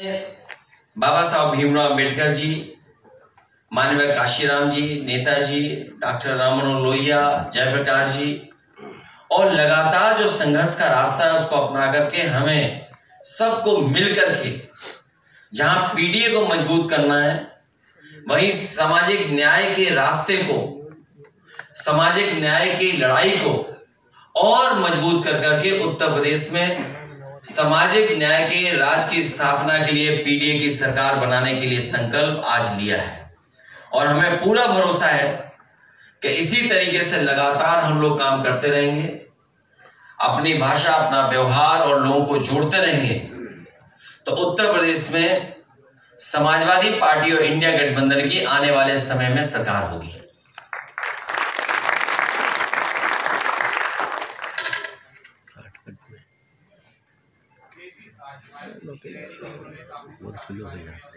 बाबा साहब भीमराव अम्बेडकर जी, माननीय काशीराम जी, नेताजी, डॉक्टर राम मनोहर लोहिया, जयप्रकाश जी, और लगातार जो संघर्ष का रास्ता है उसको अपना करके हमें सबको मिल करके जहां पीडीए को मजबूत करना है, वहीं सामाजिक न्याय के रास्ते को, सामाजिक न्याय की लड़ाई को और मजबूत कर करके उत्तर प्रदेश में सामाजिक न्याय के राज की स्थापना के लिए पीडीए की सरकार बनाने के लिए संकल्प आज लिया है। और हमें पूरा भरोसा है कि इसी तरीके से लगातार हम लोग काम करते रहेंगे, अपनी भाषा, अपना व्यवहार और लोगों को जोड़ते रहेंगे, तो उत्तर प्रदेश में समाजवादी पार्टी और इंडिया गठबंधन की आने वाले समय में सरकार होगी। बहुत खुले हो गया।